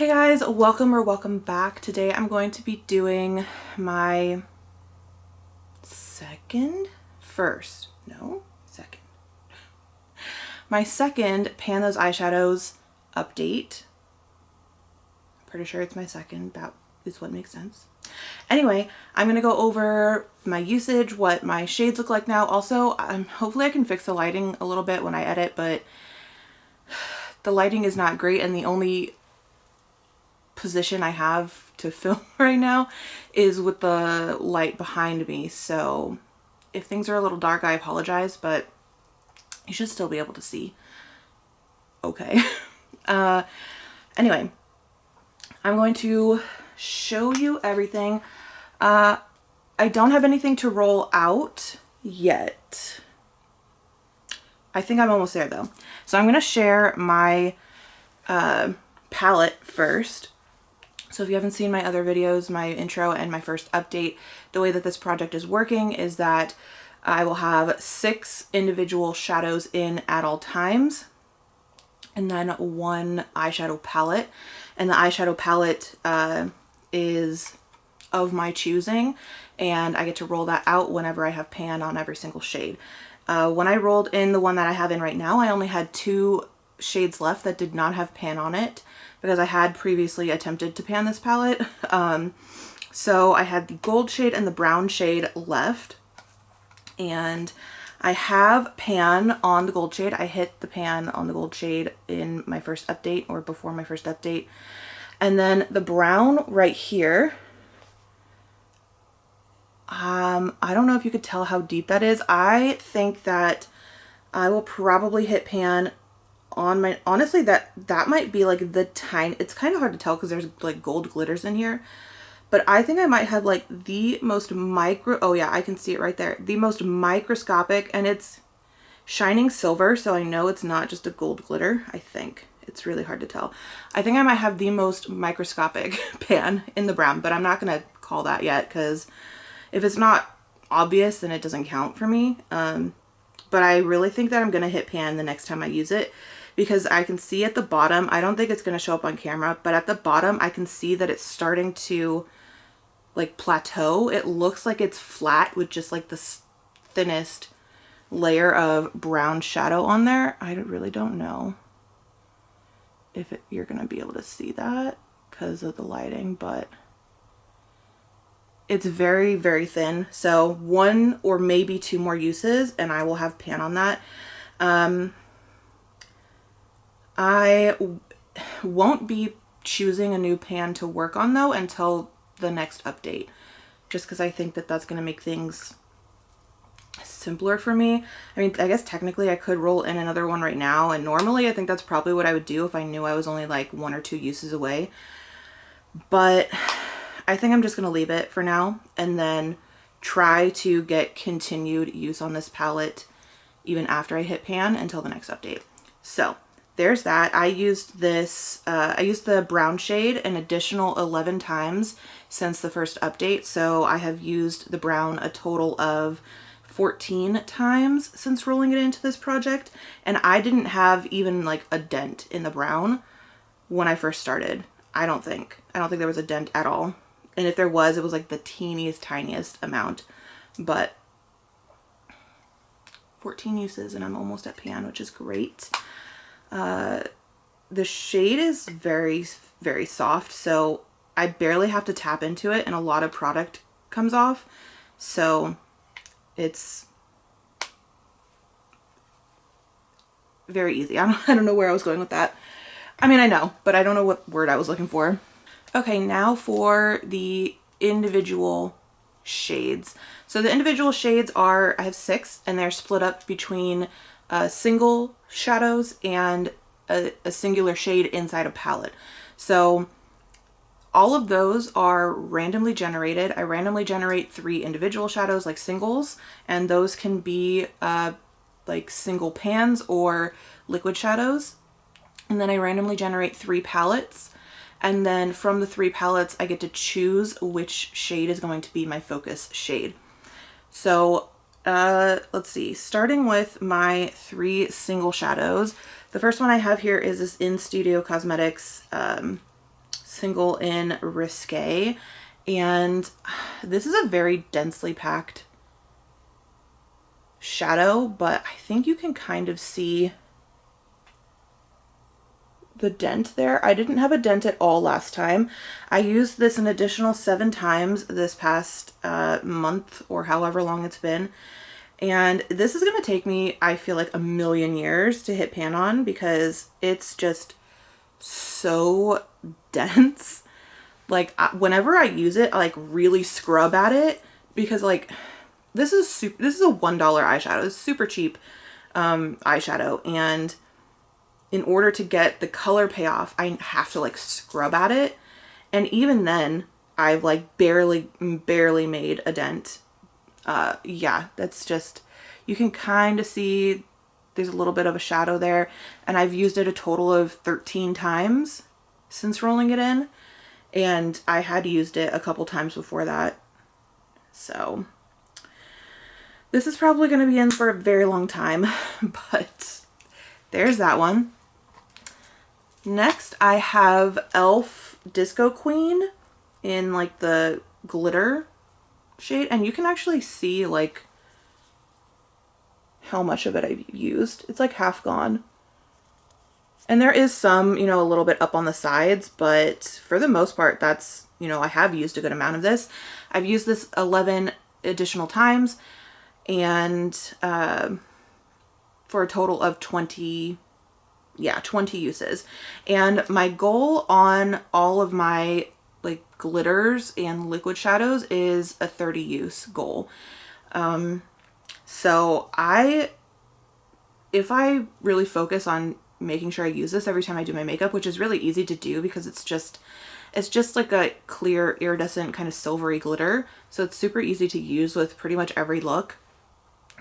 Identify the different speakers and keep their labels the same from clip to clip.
Speaker 1: Hey guys, welcome back. Today I'm going to be doing my second Pan Those Eyeshadows update. I'm pretty sure it's my second. That is what makes sense. Anyway, I'm going to go over my usage, what my shades look like now. Also, hopefully I can fix the lighting a little bit when I edit, but the lighting is not great, and the only position I have to film right now is with the light behind me. So if things are a little dark, I apologize, but you should still be able to see. Okay. Anyway, I'm going to show you everything. I don't have anything to roll out yet. I think I'm almost there though. So I'm going to share my palette first. So if you haven't seen my other videos, my intro and my first update, the way that this project is working is that I will have 6 individual shadows in at all times, and then 1 eyeshadow palette. And the eyeshadow palette is of my choosing, and I get to roll that out whenever I have pan on every single shade. When I rolled in the one that I have in right now, I only had 2 shades left that did not have pan on it, because I had previously attempted to pan this palette. So I had the gold shade and the brown shade left, and I have pan on the gold shade. I hit the pan on the gold shade in my first update, or before my first update. And then the brown right here, I don't know if you could tell how deep that is. I think that I will probably hit pan on my, honestly, that might be like the tiny, it's kind of hard to tell because there's like gold glitters in here, but I think I might have like the most micro, oh yeah, I can see it right there, the most microscopic, and it's shining silver, so I know it's not just a gold glitter. I think it's really hard to tell. I think I might have the most microscopic pan in the brown, but I'm not gonna call that yet because if it's not obvious, then it doesn't count for me. But I really think that I'm gonna hit pan the next time I use it, because I can see at the bottom, I don't think it's going to show up on camera, but at the bottom I can see that it's starting to like plateau. It looks like it's flat with just like the thinnest layer of brown shadow on there. I really don't know if you're going to be able to see that because of the lighting, but it's very, very thin. So 1 or maybe 2 more uses and I will have pan on that. I won't be choosing a new pan to work on though until the next update, just because I think that that's going to make things simpler for me. I mean, I guess technically I could roll in another one right now, and normally I think that's probably what I would do if I knew I was only like 1 or 2 uses away, but I think I'm just going to leave it for now and then try to get continued use on this palette even after I hit pan until the next update. So there's that. I used this, I used the brown shade an additional 11 times since the first update. So I have used the brown a total of 14 times since rolling it into this project. And I didn't have even like a dent in the brown when I first started. I don't think there was a dent at all. And if there was, it was like the tiniest amount, but 14 uses and I'm almost at pan, which is great. The shade is very, very soft, so I barely have to tap into it and a lot of product comes off. So it's very easy. I don't know where I was going with that. I mean, I know, but I don't know what word I was looking for. Okay, now for the individual shades. So the individual shades are, I have 6 and they're split up between single shadows and a singular shade inside a palette. So all of those are randomly generated. I randomly generate 3 individual shadows like singles, and those can be like single pans or liquid shadows. And then I randomly generate 3 palettes. And then from the 3 palettes, I get to choose which shade is going to be my focus shade. So let's see, starting with my 3 single shadows. The first one I have here is this In Studio Cosmetics single in Risque, and this is a very densely packed shadow, but I think you can kind of see the dent there. I didn't have a dent at all last time. I used this an additional 7 times this past month or however long it's been. And this is going to take me, I feel like, a million years to hit pan on because it's just so dense. Like whenever I use it, I like really scrub at it because like this is a $1 eyeshadow. It's super cheap eyeshadow, and in order to get the color payoff, I have to like scrub at it. And even then, I've like barely made a dent. Yeah, that's just, you can kind of see there's a little bit of a shadow there. And I've used it a total of 13 times since rolling it in. And I had used it a couple times before that. So this is probably going to be in for a very long time, but there's that one. Next, I have e.l.f. Disco Queen in like the glitter shade, and you can actually see like how much of it I've used. It's like half gone. And there is some, you know, a little bit up on the sides, but for the most part, that's, you know, I have used a good amount of this. I've used this 11 additional times, and for a total of 20 uses. And my goal on all of my like glitters and liquid shadows is a 30 use goal. So if I really focus on making sure I use this every time I do my makeup, which is really easy to do because it's just like a clear iridescent kind of silvery glitter. So it's super easy to use with pretty much every look.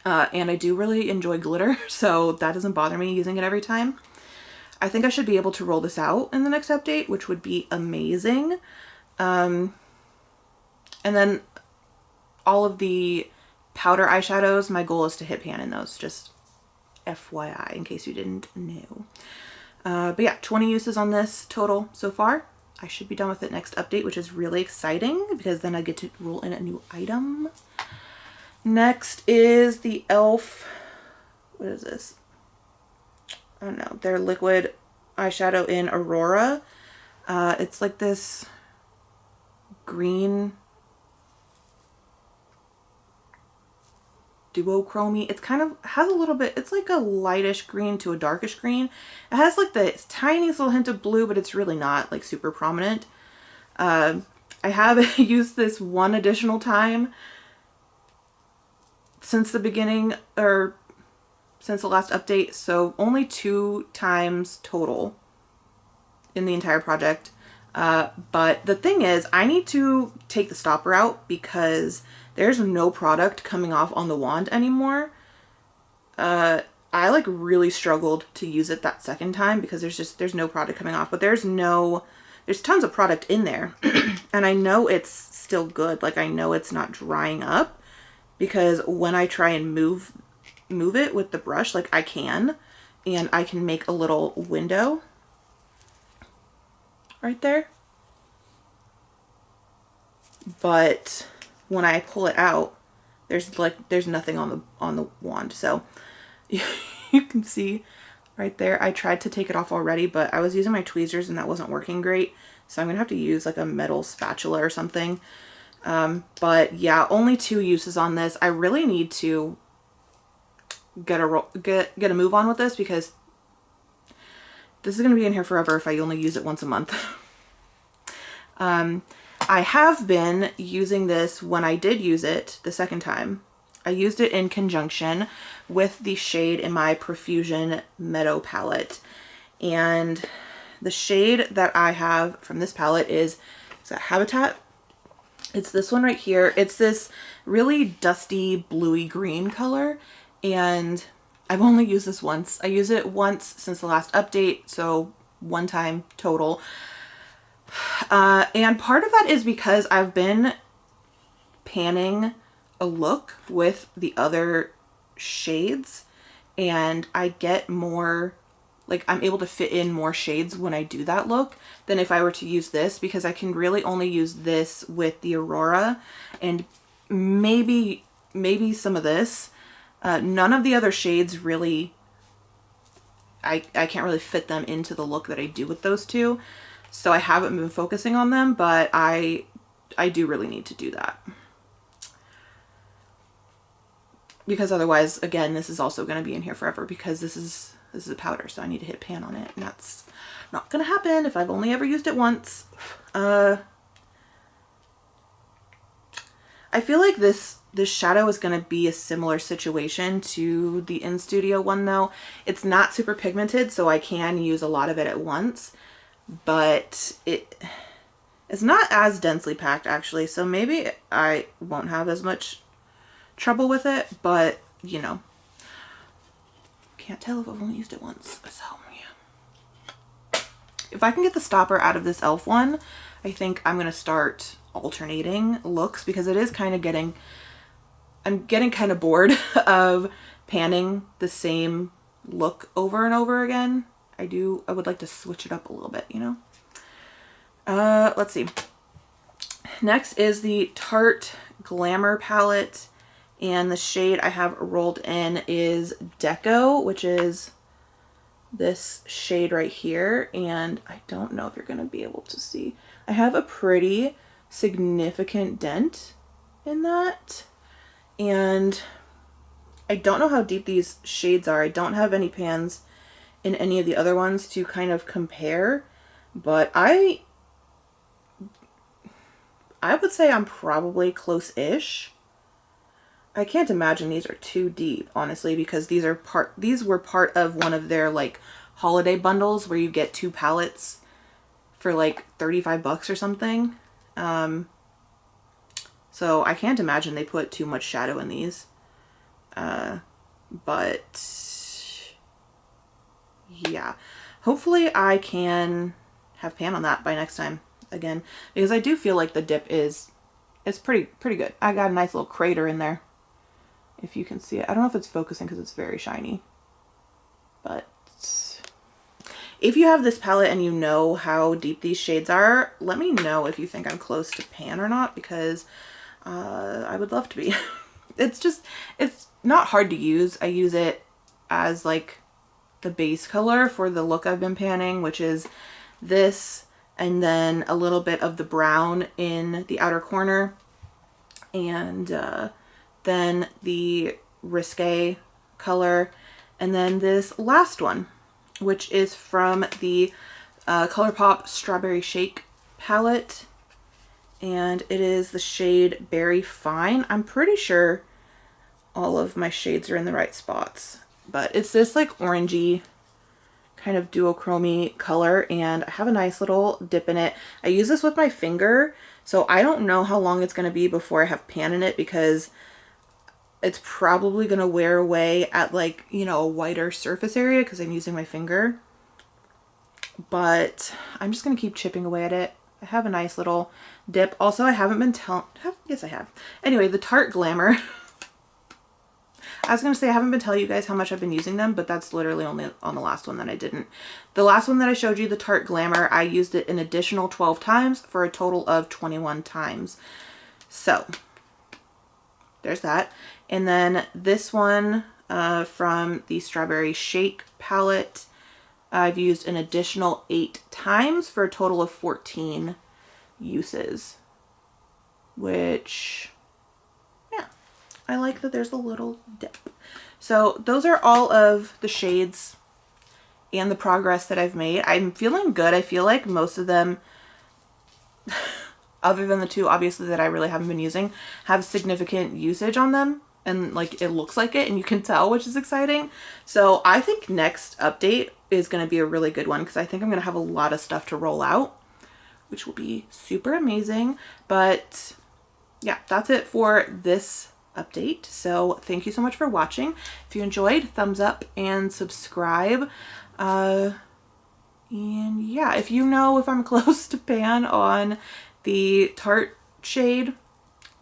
Speaker 1: And I do really enjoy glitter, so that doesn't bother me using it every time. I think I should be able to roll this out in the next update, which would be amazing. And then all of the powder eyeshadows, my goal is to hit pan in those, just FYI, in case you didn't know. But yeah, 20 uses on this total so far. I should be done with it next update, which is really exciting because then I get to roll in a new item. Next is the e.l.f. What is this? I don't know, their liquid eyeshadow in Aurora. It's like this green duochrome. It's kind of has a little bit, it's like a lightish green to a darkish green. It has like the tiniest little hint of blue, but it's really not like super prominent. I have used this one additional time since the beginning, or since the last update, so only 2 times total in the entire project. But the thing is, I need to take the stopper out because there's no product coming off on the wand anymore. I like really struggled to use it that second time because there's no product coming off, but there's tons of product in there. And I know it's still good. Like I know it's not drying up because when I try and move it with the brush, like I can make a little window right there. But when I pull it out, there's nothing on the wand. So you can see right there, I tried to take it off already, but I was using my tweezers and that wasn't working great. So I'm gonna have to use like a metal spatula or something. But yeah, only 2 uses on this. I really need to get a move on with this because this is going to be in here forever if I only use it once a month. I have been using this when I did use it the second time. I used it in conjunction with the shade in my Profusion Meadow palette. And the shade that I have from this palette is that Habitat? It's this one right here. It's this really dusty bluey green color. And I've only used this once. I used it once since the last update, so 1 time total. And part of that is because I've been panning a look with the other shades and I get more like I'm able to fit in more shades when I do that look than if I were to use this, because I can really only use this with the Aurora and maybe some of this. None of the other shades really, I can't really fit them into the look that I do with those two. So I haven't been focusing on them, but I do really need to do that. Because otherwise, again, this is also going to be in here forever, because this is a powder, so I need to hit pan on it, and that's not going to happen if I've only ever used it once. I feel like this shadow is going to be a similar situation to the In Studio one, though. It's not super pigmented, so I can use a lot of it at once, but it's not as densely packed, actually, so maybe I won't have as much trouble with it, but you know, can't tell if I've only used it once. So yeah, if I can get the stopper out of this e.l.f. one, I think I'm gonna start alternating looks, because it is kind of I'm getting kind of bored of panning the same look over and over again. I would like to switch it up a little bit, you know. Let's see, next is the Tarte Glamour palette. And the shade I have rolled in is Deco, which is this shade right here. And I don't know if you're going to be able to see. I have a pretty significant dent in that. And I don't know how deep these shades are. I don't have any pans in any of the other ones to kind of compare. But I would say I'm probably close-ish. I can't imagine these are too deep, honestly, because these were part of one of their like holiday bundles where you get 2 palettes for like 35 bucks or something. So I can't imagine they put too much shadow in these. But yeah, hopefully I can have pan on that by next time again, because I do feel like the dip is pretty good. I got a nice little crater in there, if you can see it. I don't know if it's focusing because it's very shiny, but if you have this palette and you know how deep these shades are, let me know if you think I'm close to pan or not, because I would love to be. It's not hard to use. I use it as like the base color for the look I've been panning, which is this, and then a little bit of the brown in the outer corner, and then the Risque color, and then this last one, which is from the ColourPop Strawberry Shake palette, and it is the shade Berry Fine. I'm pretty sure all of my shades are in the right spots, but it's this like orangey kind of duochrome color, and I have a nice little dip in it. I use this with my finger, so I don't know how long it's going to be before I have pan in it, because it's probably going to wear away at like, you know, a wider surface area because I'm using my finger. But I'm just going to keep chipping away at it. I have a nice little dip. Also, I haven't been yes, I have. Anyway, the Tarte Glamour. I was going to say I haven't been telling you guys how much I've been using them, but that's literally only on the last one that I didn't. The last one that I showed you, the Tarte Glamour, I used it an additional 12 times for a total of 21 times. So there's that. And then this one from the Strawberry Shake palette, I've used an additional 8 times for a total of 14 uses, which, yeah, I like that there's a little dip. So those are all of the shades and the progress that I've made. I'm feeling good. I feel like most of them, other than the 2 obviously that I really haven't been using, have significant usage on them, and like it looks like it and you can tell, which is exciting. So I think next update is going to be a really good one, because I think I'm going to have a lot of stuff to roll out, which will be super amazing. But yeah, that's it for this update. So thank you so much for watching. If you enjoyed, thumbs up and subscribe. And yeah, if you know if I'm close to pan on the Tarte shade,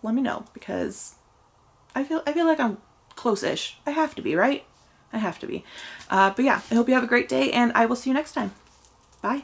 Speaker 1: let me know, because I feel like I'm close-ish. I have to be, right? I have to be. But yeah, I hope you have a great day, and I will see you next time. Bye.